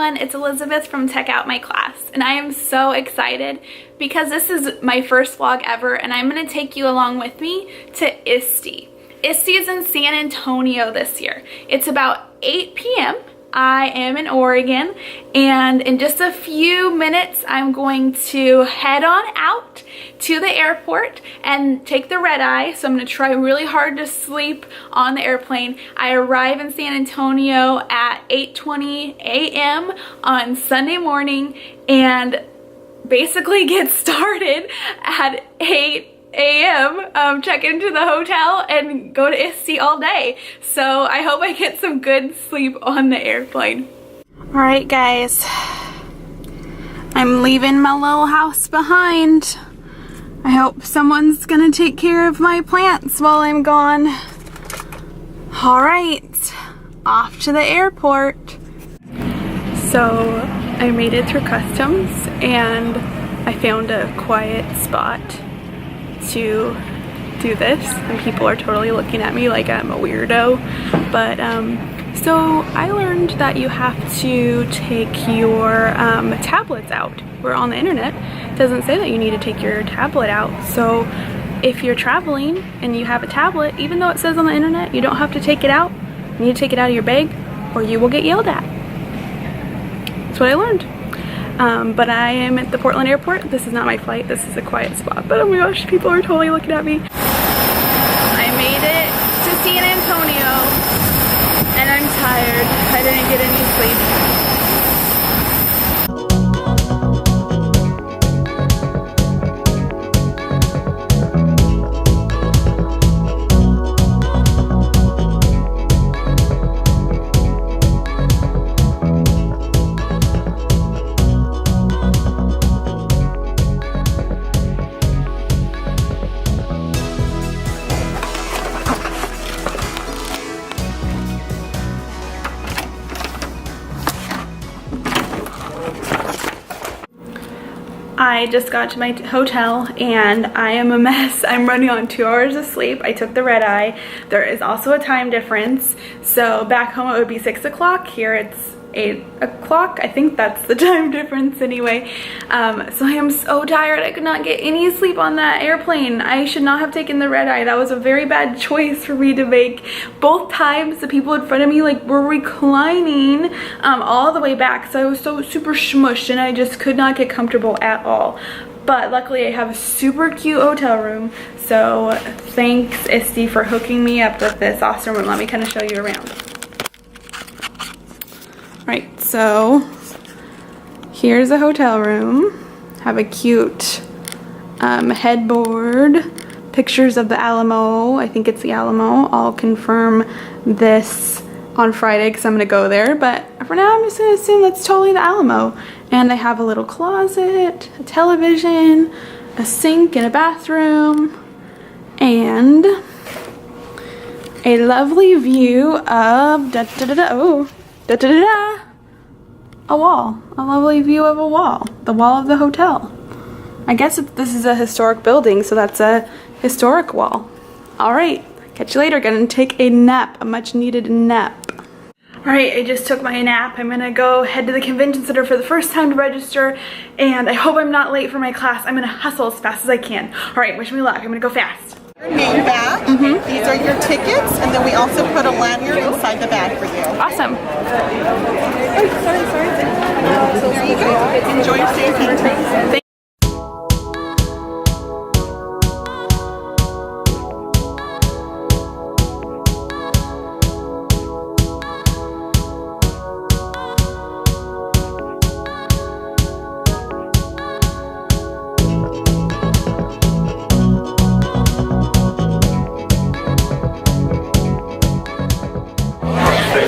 everyone, it's Elizabeth from Tech Out My Class, and I am so excited because this is my first vlog ever, and I'm going to take you along with me to ISTE. ISTE is in San Antonio this year. It's about 8 p.m. I am in Oregon, and in just a few minutes I'm going to head on out to the airport and take the red eye. So I'm going to try really hard to sleep on the airplane. I arrive in San Antonio at 8:20 a.m. on Sunday morning and basically get started at 8 a.m. Check into the hotel and go to ISTE all day. So I hope I get some good sleep on the airplane. Alright guys, I'm leaving my little house behind. I hope someone's gonna take care of my plants while I'm gone. Alright, off to the airport. So I made it through customs and I found a quiet spot to do this, and people are totally looking at me like I'm a weirdo, but so I learned that you have to take your tablets out. We're on the internet, it doesn't say that you need to take your tablet out, so if you're traveling and you have a tablet, even though it says on the internet you don't have to take it out, you need to take it out of your bag or you will get yelled at. That's what I learned. But I am at the Portland airport. This is not my flight, this is a quiet spot, but oh my gosh, people are totally looking at me. I made it to San Antonio and I'm tired. I didn't get any sleep. I just got to my hotel and I am a mess. I'm running on 2 hours of sleep. I took the red eye. There is also a time difference. So back home it would be 6 o'clock. Here it's 8 o'clock. I think that's the time difference anyway. So I am so tired. I could not get any sleep on that airplane. I should not have taken the red eye. That was a very bad choice for me to make. Both times the people in front of me were reclining all the way back. So I was so super smushed and I just could not get comfortable at all. But luckily I have a super cute hotel room. So thanks ISTE for hooking me up with this awesome room. Let me kind of show you around. Right, so here's a hotel room. Have a cute headboard, pictures of the Alamo. I think it's the Alamo. I'll confirm this on Friday because I'm gonna go there, but for now I'm just gonna assume that's totally the Alamo. And I have a little closet, a television, a sink and a bathroom, and a lovely view of a wall. A lovely view of a wall. The wall of the hotel. I guess this is a historic building, so that's a historic wall. Alright, catch you later. Gonna take a nap, a much needed nap. Alright, I just took my nap. I'm gonna go head to the convention center for the first time to register, and I hope I'm not late for my class. I'm gonna hustle as fast as I can. Alright, wish me luck. I'm gonna go fast. Your name badge. These are your tickets, and then we also put a lanyard inside the bag for you. Awesome. Oh, sorry. There you go. Enjoy your stay in San Antonio.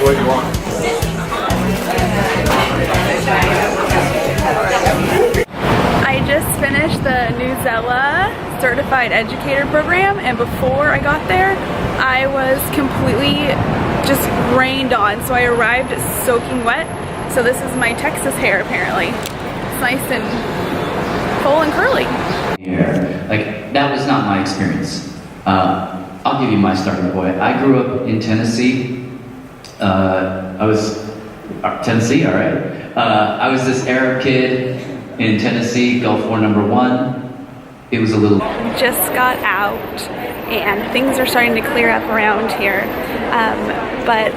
What you want. I just finished the Newsella Certified Educator Program, and before I got there, I was completely just rained on. So I arrived soaking wet. So this is my Texas hair apparently. It's nice and full and curly. Yeah, like that was not my experience. I'll give you my starting point. I grew up in Tennessee. I was Tennessee, all right. I was this Arab kid in Tennessee, Gulf War #1. It was a little... Just got out and things are starting to clear up around here. But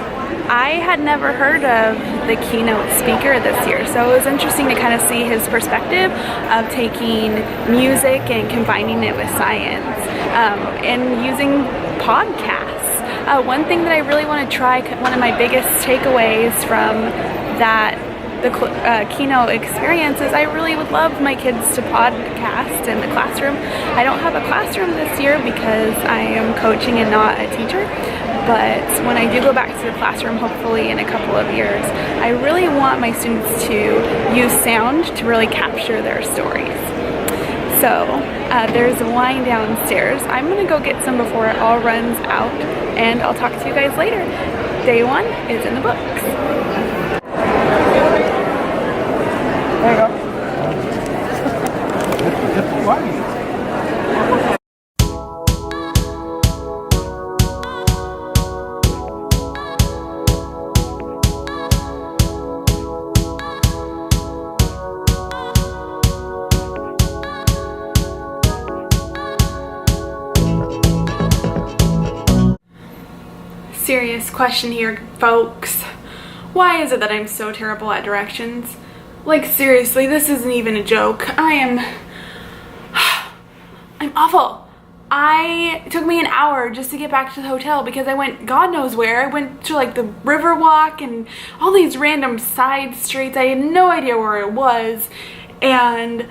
I had never heard of the keynote speaker this year, so it was interesting to kind of see his perspective of taking music and combining it with science and using podcasts. One thing that I really want to try, one of my biggest takeaways from the keynote experience is I really would love my kids to podcast in the classroom. I don't have a classroom this year because I am coaching and not a teacher, but when I do go back to the classroom, hopefully in a couple of years, I really want my students to use sound to really capture their stories. So there's wine downstairs. I'm gonna go get some before it all runs out, and I'll talk to you guys later. Day 1 is in the books. There you go. Serious question here, folks. Why is it that I'm so terrible at directions? Like, seriously, this isn't even a joke. I'm awful. It took me an hour just to get back to the hotel because I went God knows where. I went to like the Riverwalk and all these random side streets. I had no idea where it was, and it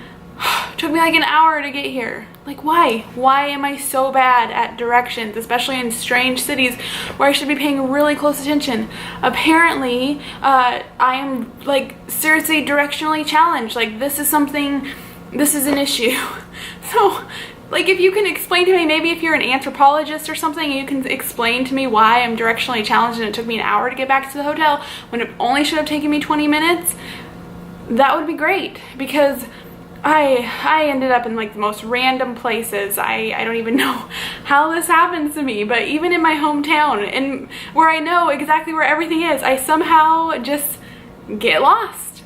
took me like an hour to get here. Like, why? Why am I so bad at directions, especially in strange cities where I should be paying really close attention? Apparently, I am like seriously directionally challenged. Like, this is an issue. So, like, if you can explain to me, maybe if you're an anthropologist or something, you can explain to me why I'm directionally challenged and it took me an hour to get back to the hotel when it only should have taken me 20 minutes, that would be great, because I ended up in like the most random places. I don't even know how this happens to me, but even in my hometown and where I know exactly where everything is, I somehow just get lost.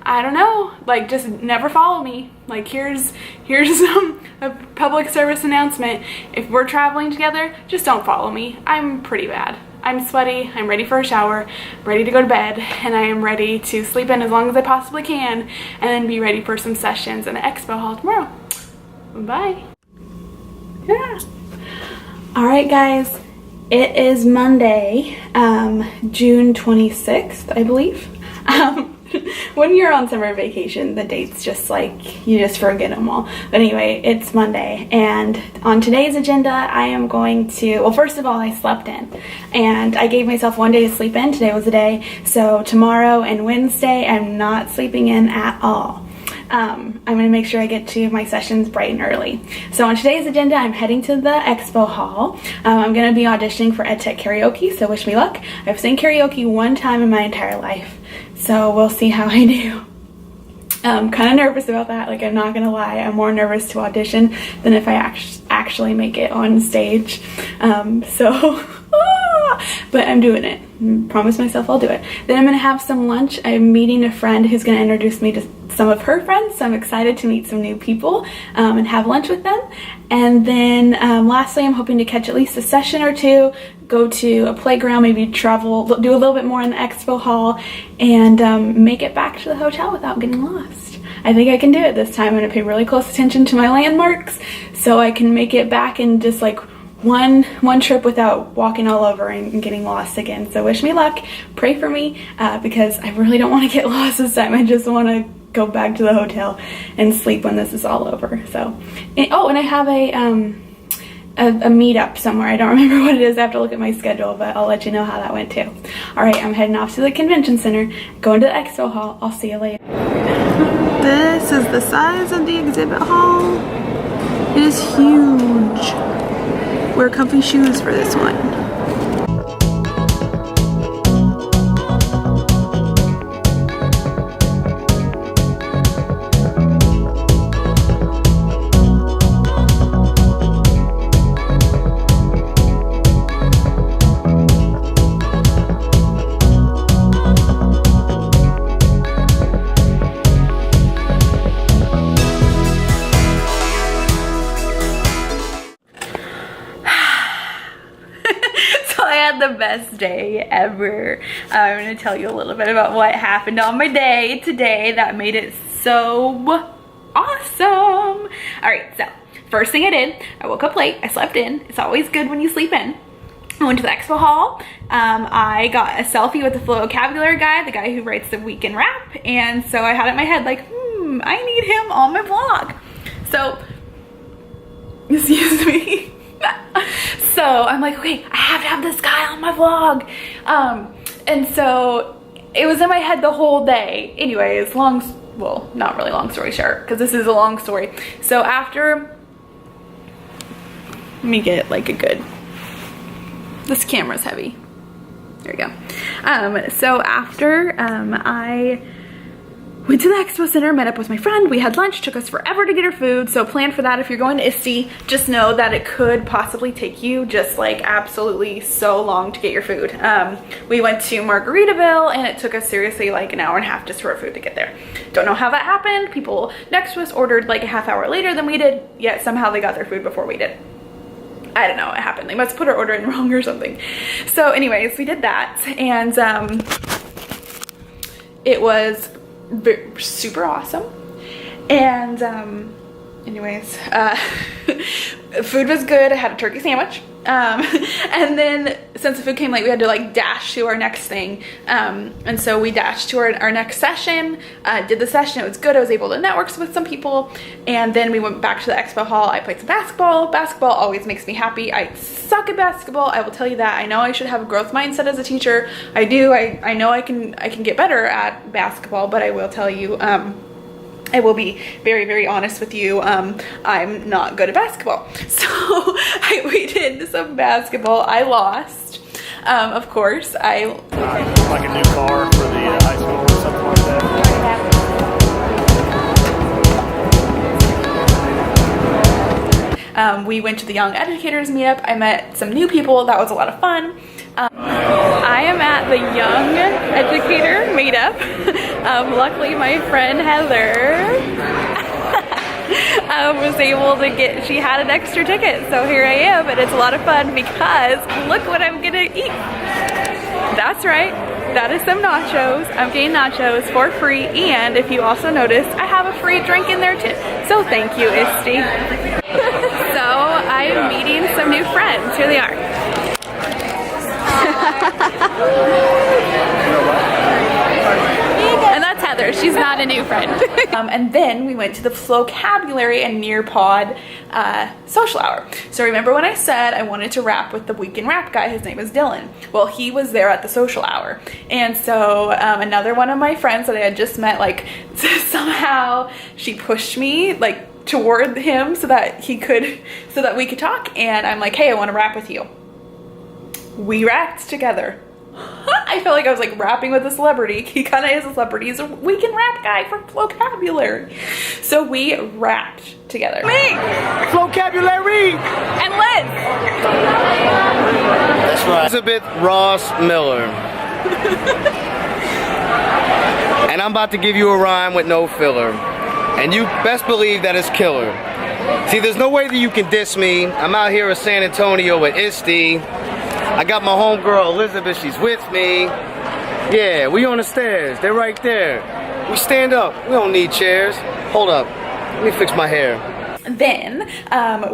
I don't know, like, just never follow me. Like, here's a public service announcement. If we're traveling together, just don't follow me. I'm pretty bad. I'm sweaty, I'm ready for a shower, ready to go to bed, and I am ready to sleep in as long as I possibly can, and then be ready for some sessions in the expo hall tomorrow. Bye. Yeah. Alright guys, it is Monday, June 26th, I believe. When you're on summer vacation, the dates just like, you just forget them all. But anyway, it's Monday, and on today's agenda, I am going to, well, first of all, I slept in, and I gave myself one day to sleep in. Today was the day, so tomorrow and Wednesday, I'm not sleeping in at all. I'm going to make sure I get to my sessions bright and early. So on today's agenda, I'm heading to the expo hall. I'm going to be auditioning for EdTech karaoke, so wish me luck. I've sang karaoke one time in my entire life, so we'll see how I do. I'm kind of nervous about that, like, I'm not going to lie. I'm more nervous to audition than if I actually make it on stage. But I'm doing it. Promise myself I'll do it. Then I'm going to have some lunch. I'm meeting a friend who's going to introduce me to some of her friends, so I'm excited to meet some new people and have lunch with them. And then lastly, I'm hoping to catch at least a session or two, go to a playground, maybe travel, do a little bit more in the expo hall, and make it back to the hotel without getting lost. I think I can do it this time. I'm going to pay really close attention to my landmarks so I can make it back in just like one trip without walking all over and getting lost again. So wish me luck, pray for me, because I really don't want to get lost this time. I just want to go back to the hotel and sleep when this is all over. So, and I have a meetup somewhere. I don't remember what it is. I have to look at my schedule, but I'll let you know how that went too. All right, I'm heading off to the convention center, going to the expo hall. I'll see you later. This is the size of the exhibit hall. It is huge. Wear comfy shoes for this one. had the best day ever. I'm gonna tell you a little bit about what happened on my day today that made it so awesome. All right, so first thing I did, I woke up late, I slept in. It's always good when you sleep in. I went to the expo hall. I got a selfie with the vocabulary guy, the guy who writes the weekend rap. And so I had it in my head like, I need him on my vlog. So, excuse me. So I'm like, okay, I have to have this guy on my vlog. And so it was in my head the whole day. Anyways, well, not really long story short, because this is a long story. So after, let me get like a good, this camera's heavy. There we go. So after I went to the expo center, met up with my friend, we had lunch, took us forever to get our food, so plan for that. If you're going to ISTE, just know that it could possibly take you just like absolutely so long to get your food. We went to Margaritaville and it took us seriously like an hour and a half just for our food to get there. Don't know how that happened. People next to us ordered like a half hour later than we did, yet somehow they got their food before we did. I don't know what happened. They must put our order in wrong or something. So anyways, we did that, and it was super awesome. And anyways, food was good. I had a turkey sandwich. And then since the food came late, we had to like dash to our next thing. And so we dashed to our next session, did the session. It was good. I was able to network with some people. And then we went back to the expo hall. I played some basketball. Basketball always makes me happy. I suck at basketball. I will tell you that. I know I should have a growth mindset as a teacher. I do. I know I can get better at basketball, but I will tell you, I will be very, very honest with you. I'm not good at basketball. So we did some basketball. I lost. Of course, like a new car for the high school or something like that. We went to the Young Educators meetup. I met some new people. That was a lot of fun. I am at the Young Educator meetup. Luckily my friend Heather was able to she had an extra ticket, so here I am, and it's a lot of fun because look what I'm gonna eat. That's right, that is some nachos. I'm getting nachos for free, and if you also notice, I have a free drink in there too. So thank you, ISTE. So I am meeting some new friends. Here they are. And that's Heather. She's not a new friend. And then we went to the vocabulary and Nearpod social hour. So remember when I said I wanted to rap with the weekend rap guy? His name is Dylan. Well, he was there at the social hour. And so another one of my friends that I had just met, like somehow she pushed me like toward him so that we could talk. And I'm like, hey, I want to rap with you. We rapped together. I felt like I was like rapping with a celebrity. He kind of is a celebrity. He's a weekend rap guy for vocabulary. So we rapped together. Me! Vocabulary! And Liz! That's right. Elizabeth Ross Miller. And I'm about to give you a rhyme with no filler. And you best believe that it's killer. See, there's no way that you can diss me. I'm out here in San Antonio with ISTE. I got my homegirl Elizabeth, she's with me. Yeah, we on the stairs, they're right there. We stand up, we don't need chairs. Hold up, let me fix my hair. Then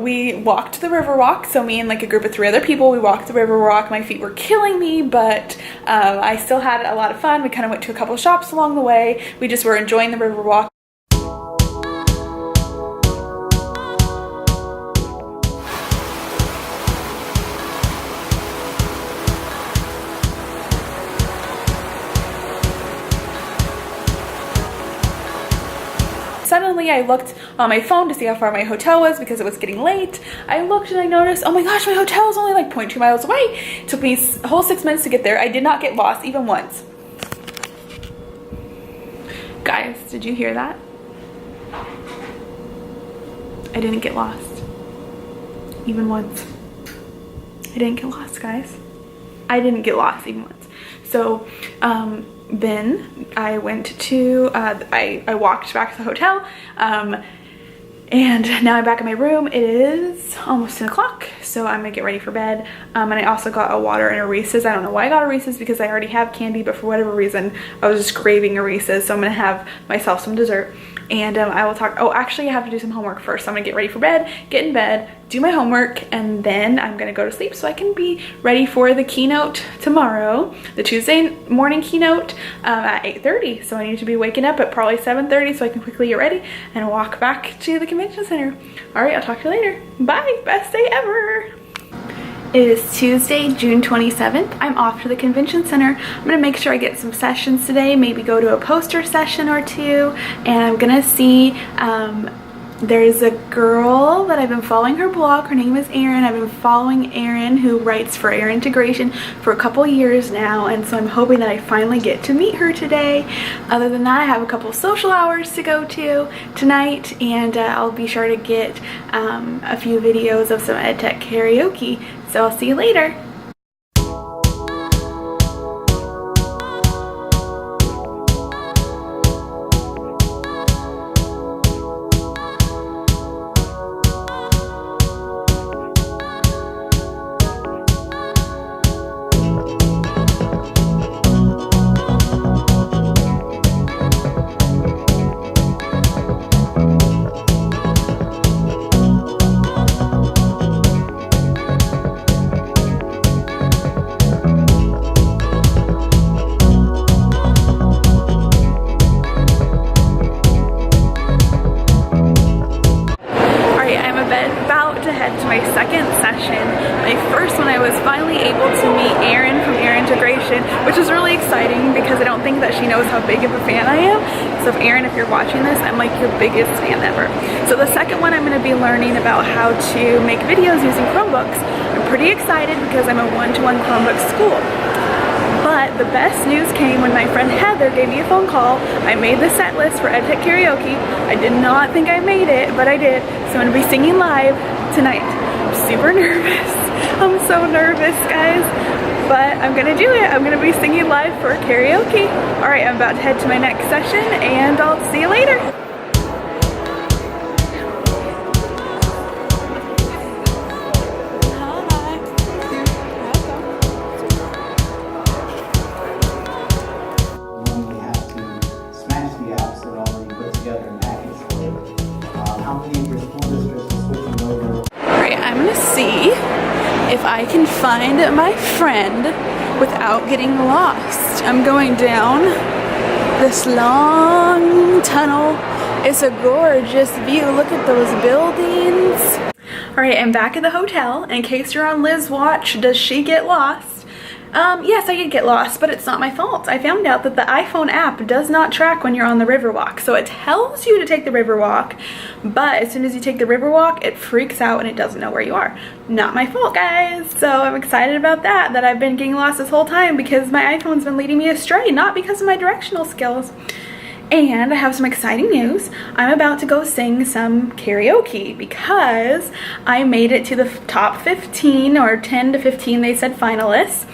we walked the Riverwalk. So me and like a group of 3 other people, we walked the Riverwalk. My feet were killing me, but I still had a lot of fun. We kind of went to a couple of shops along the way. We just were enjoying the Riverwalk. Suddenly I looked on my phone to see how far my hotel was because it was getting late. I looked and I noticed, oh my gosh, my hotel is only like 0.2 miles away. It took me a whole 6 minutes to get there. I did not get lost even once. Guys, did you hear that? I didn't get lost. Even once. I didn't get lost, guys. I didn't get lost even once. So, then I went to, I walked back to the hotel, And now I'm back in my room. It is almost 10 o'clock, so I'm gonna get ready for bed. And I also got a water and a Reese's. I don't know why I got a Reese's because I already have candy, but for whatever reason, I was just craving a Reese's, so I'm gonna have myself some dessert. And I will talk, oh, actually I have to do some homework first. So I'm gonna get ready for bed, get in bed, do my homework, and then I'm gonna go to sleep so I can be ready for the keynote tomorrow, the Tuesday morning keynote at 8:30. So I need to be waking up at probably 7:30 so I can quickly get ready and walk back to the convention center. All right, I'll talk to you later. Bye, best day ever. It is Tuesday, June 27th. I'm off to the convention center. I'm gonna make sure I get some sessions today, maybe go to a poster session or two, and I'm gonna see, there's a girl that I've been following her blog. Her name is Erin. I've been following Erin, who writes for Air Integration, for a couple years now, and so I'm hoping that I finally get to meet her today. Other than that, I have a couple social hours to go to tonight, and I'll be sure to get a few videos of some EdTech karaoke. So I'll see you later. To my second session. My first one I was finally able to meet Erin from Air Integration, which is really exciting because I don't think that she knows how big of a fan I am. So if Erin, if you're watching this, I'm like your biggest fan ever. So the second one, I'm going to be learning about how to make videos using Chromebooks. I'm pretty excited because I'm a one-to-one Chromebook school. But the best news came when my friend Heather gave me a phone call. I made the set list for EdTech karaoke. I did not think I made it, but I did. So I'm going to be singing live tonight. I'm super nervous. I'm so nervous, guys. But I'm going to do it. I'm going to be singing live for karaoke. Alright, I'm about to head to my next session, and I'll see you later. If I can find my friend without getting lost. I'm going down this long tunnel. It's a gorgeous view. Look at those buildings. Alright, I'm back at the hotel. In case you're on Liz's watch, does she get lost? Yes, I did get lost, but it's not my fault. I found out that the iPhone app does not track when you're on the Riverwalk. So it tells you to take the Riverwalk, but as soon as you take the Riverwalk, it freaks out and it doesn't know where you are. Not my fault, guys. So I'm excited about that I've been getting lost this whole time because my iPhone's been leading me astray, not because of my directional skills. And I have some exciting news. I'm about to go sing some karaoke because I made it to the top 15 or 10 to 15, they said, finalists.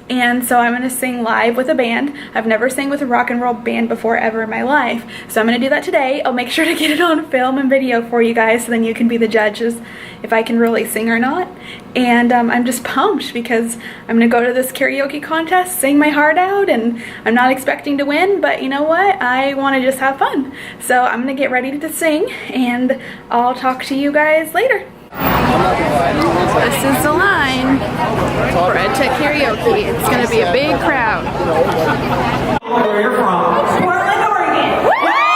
And so I'm going to sing live with a band. I've never sang with a rock and roll band before ever in my life. So I'm going to do that today. I'll make sure to get it on film and video for you guys so then you can be the judges if I can really sing or not. And I'm just pumped because I'm going to go to this karaoke contest, sing my heart out, and I'm not expecting to win, but you know what? I want to just have fun. So I'm going to get ready to sing, and I'll talk to you guys later. This is the line for EdTech karaoke. It's going to be a big crowd. Where you're from? Portland, Oregon. Woohoo!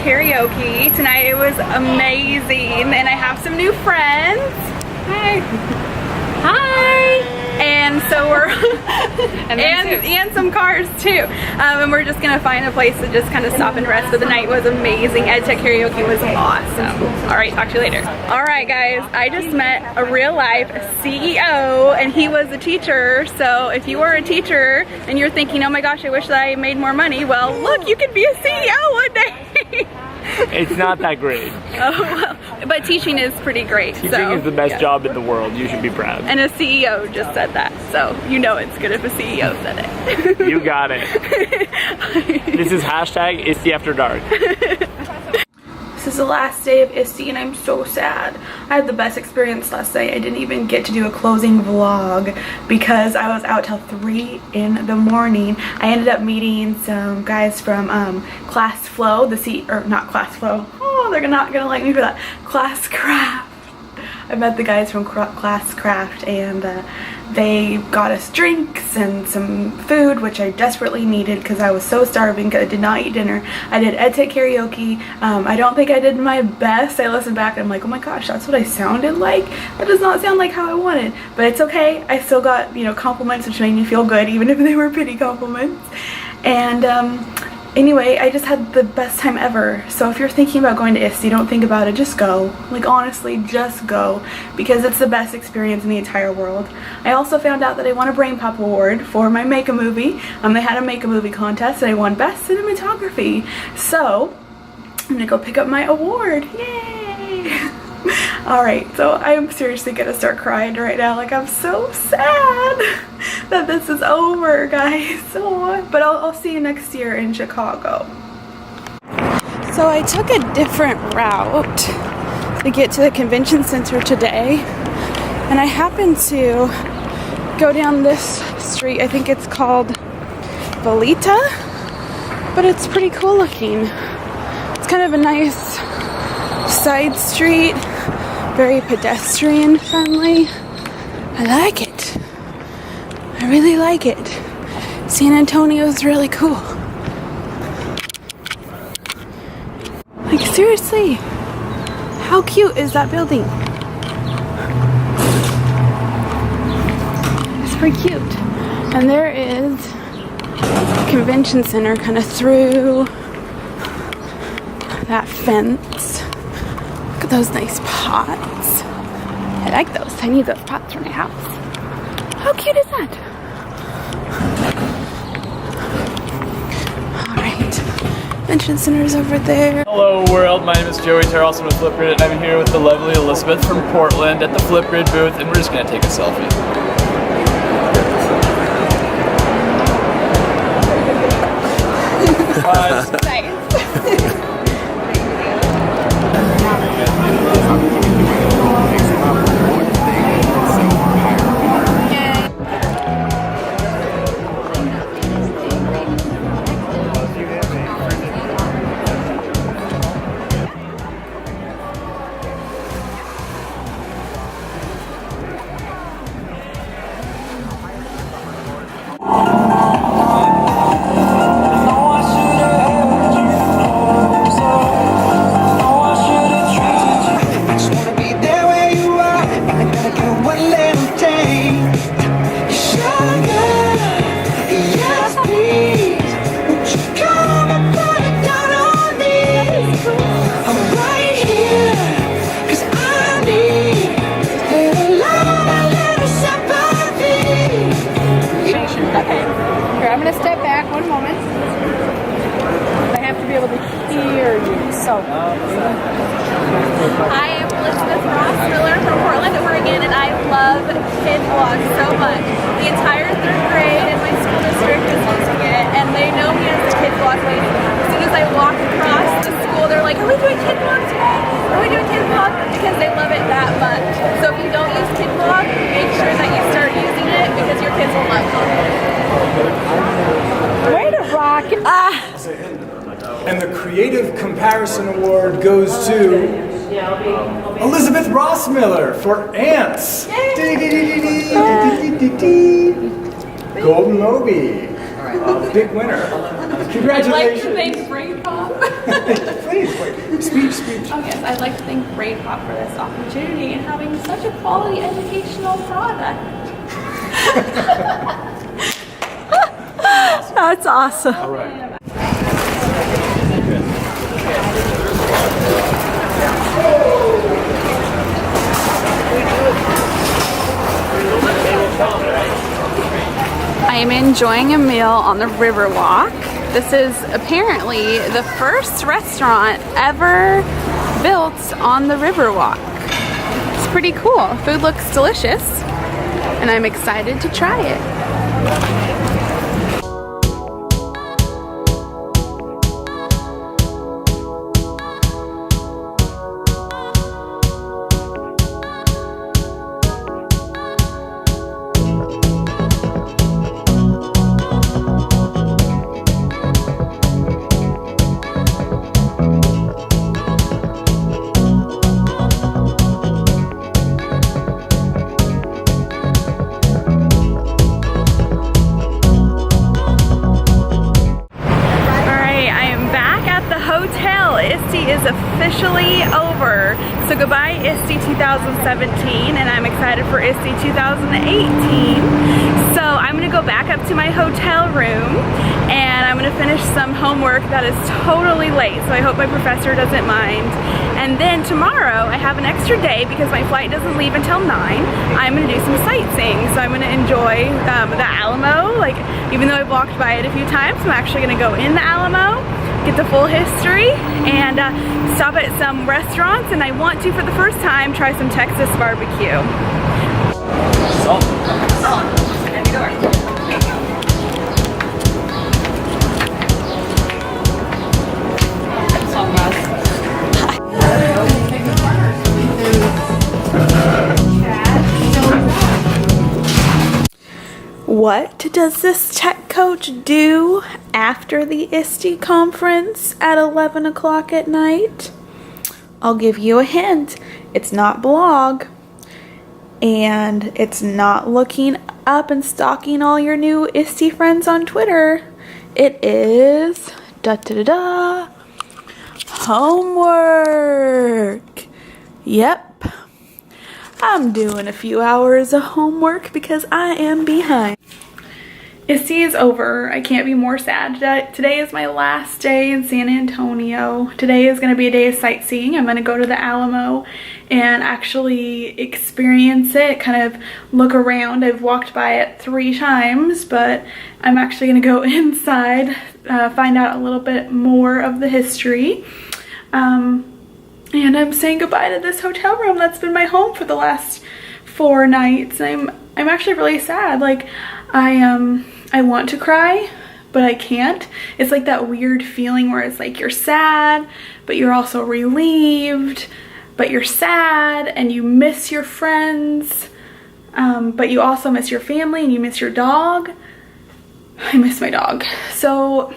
karaoke tonight. It was amazing, and I have some new friends. Hi. Hi. And so we're and some cars too. And we're just gonna find a place to just kind of stop and rest. But the night was amazing. EdTech karaoke was awesome. All right, talk to you later. All right, guys, I just met a real life CEO, and he was a teacher. So if you are a teacher and you're thinking, oh my gosh, I wish that I made more money, well, look, you could be a CEO one day. It's not that great. Oh, well, but teaching is pretty great. Teaching so, is the best job in the world. You should be proud. And a CEO just said that, so you know it's good if a CEO said it. You got it. This is hashtag ISTE After Dark. This is the last day of ISTE and I'm so sad. I had the best experience last night. I didn't even get to do a closing vlog because I was out till 3 in the morning. I ended up meeting some guys from Class Flow, not Class Flow. Oh, they're not gonna like me for that. Class Craft. I met the guys from Class Craft, and they got us drinks and some food, which I desperately needed because I was so starving because I did not eat dinner. I did EdTech karaoke. I don't think I did my best. I listened back and I'm like, oh my gosh, that's what I sounded like? That does not sound like how I wanted. But it's okay. I still got, you know, compliments, which made me feel good, even if they were pity compliments. And anyway, I just had the best time ever. So if you're thinking about going to ISTE, don't think about it, just go. Like, honestly, just go, because it's the best experience in the entire world. I also found out that I won a Brain Pop Award for my Make a Movie. They had a Make a Movie contest and I won Best Cinematography. So I'm gonna go pick up my award. Yay! Alright, so I'm seriously gonna start crying right now. Like, I'm so sad that this is over, guys. But I'll see you next year in Chicago. So I took a different route to get to the convention center today, and I happened to go down this street. I think it's called Volita, but it's pretty cool looking. It's kind of a nice side street, very pedestrian friendly. I like it. I really like it. San Antonio is really cool. Like, seriously, how cute is that building? It's pretty cute. And there is a convention center kind of through that fence. Look at those nice pots. I like those. I need those pots for my house. How cute is that? Alright. Convention center is over there. Hello world, my name is Joey Tarlson with Flipgrid, and I'm here with the lovely Elizabeth from Portland at the Flipgrid booth, and we're just going to take a selfie. Bye. Nice. I am Elizabeth Ross-Miller from Portland, Oregon, and I love kid vlogs so much. The entire 3rd grade in my school district is using it, and they know me as the kid vlog lady. As soon as I walk across the school, they're like, are we doing kid vlog today? Are we doing kid vlog? Because they love it that much. So if you don't use kid vlog, make sure that you start using it because your kids will love it. Way to rock! And the Creative Comparison Award goes to Elizabeth Ross-Miller for Ants. Golden Obie, big winner. Congratulations. Like to thank Brain Pop. Please, wait. Speech. Oh yes, I'd like to thank Brain Pop for this opportunity and having such a quality educational product. That's awesome. All right. I am enjoying a meal on the Riverwalk. This is apparently the first restaurant ever built on the Riverwalk. It's pretty cool. Food looks delicious, and I'm excited to try it. ISTE is officially over. So goodbye ISTE 2017, and I'm excited for ISTE 2018. So I'm gonna go back up to my hotel room and I'm gonna finish some homework that is totally late, so I hope my professor doesn't mind. And then tomorrow I have an extra day because my flight doesn't leave until 9. I'm gonna do some sightseeing, so I'm gonna enjoy the Alamo. Like, even though I've walked by it a few times, I'm actually gonna go in the Alamo, get the full history, and stop at some restaurants, and I want to, for the first time, try some Texas barbecue. What does this tech coach do after the ISTE conference at 11 o'clock at night? I'll give you a hint. It's not blog, and it's not looking up and stalking all your new ISTE friends on Twitter. It is homework. Yep. I'm doing a few hours of homework because I am behind. ISTE is over. I can't be more sad. Today is my last day in San Antonio. Today is going to be a day of sightseeing. I'm going to go to the Alamo and actually experience it, kind of look around. I've walked by it 3 times, but I'm actually going to go inside, find out a little bit more of the history. And I'm saying goodbye to this hotel room that's been my home for the last 4 nights. I'm actually really sad. Like, I want to cry, but I can't. It's like that weird feeling where it's like you're sad, but you're also relieved, but you're sad and you miss your friends, but you also miss your family and you miss your dog. I miss my dog. So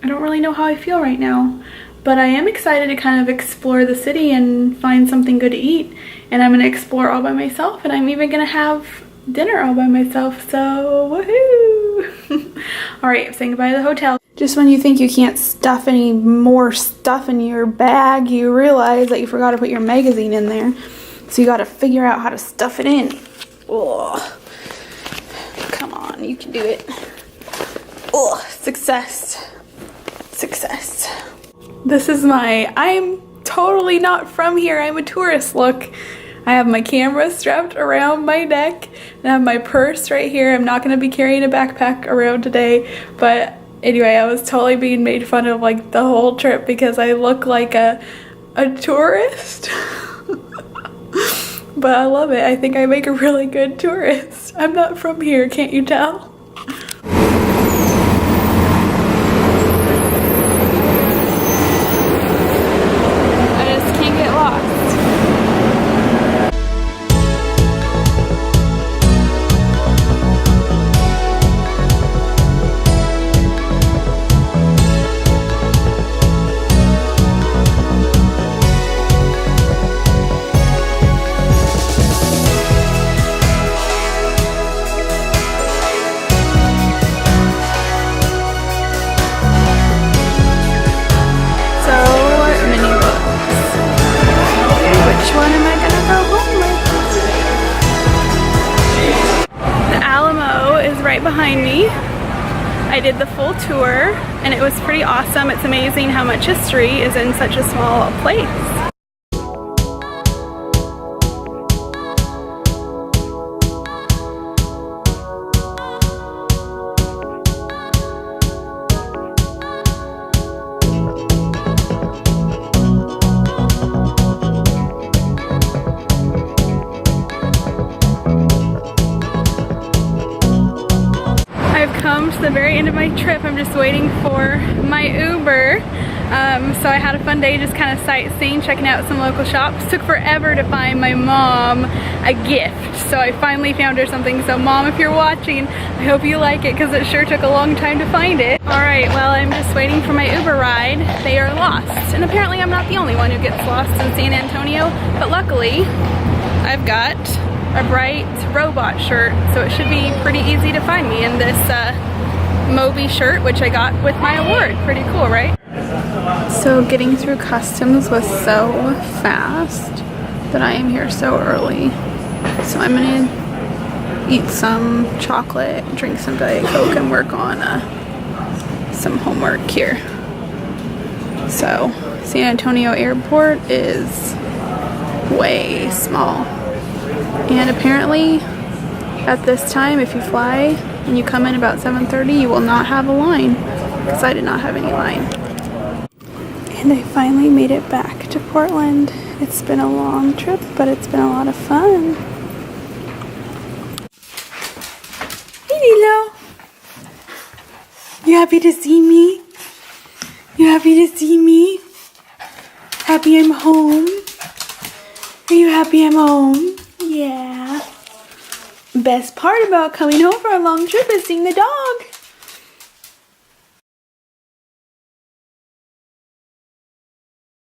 I don't really know how I feel right now. But I am excited to kind of explore the city and find something good to eat. And I'm going to explore all by myself, and I'm even going to have dinner all by myself. So, woohoo! Alright, I'm saying goodbye to the hotel. Just when you think you can't stuff any more stuff in your bag, you realize that you forgot to put your magazine in there. So you got to figure out how to stuff it in. Ugh. Come on, you can do it. Ugh, success. Success. This is I'm totally not from here, I'm a tourist look. I have my camera strapped around my neck, and I have my purse right here. I'm not gonna be carrying a backpack around today, but anyway, I was totally being made fun of like the whole trip because I look like a tourist. But I love it. I think I make a really good tourist. I'm not from here, can't you tell? right behind me. I did the full tour and it was pretty awesome. It's amazing how much history is in such a small place. Come to the very end of my trip. I'm just waiting for my Uber. So I had a fun day just kind of sightseeing, checking out some local shops. Took forever to find my mom a gift, so I finally found her something. So Mom, if you're watching, I hope you like it because it sure took a long time to find it. Alright, well, I'm just waiting for my Uber ride. They are lost, and apparently I'm not the only one who gets lost in San Antonio, but luckily I've got a bright robot shirt, so it should be pretty easy to find me in this Moby shirt, which I got with my award. Pretty cool, right? So getting through customs was so fast that I am here so early. So I'm gonna eat some chocolate, drink some Diet Coke, and work on some homework here. So San Antonio Airport is way small. And apparently, at this time, if you fly and you come in about 7:30, you will not have a line, because I did not have any line. And I finally made it back to Portland. It's been a long trip, but it's been a lot of fun. Hey, Nilo. You happy to see me? You happy to see me? Happy I'm home? Are you happy I'm home? Yeah. Best part about coming home for a long trip is seeing the dog.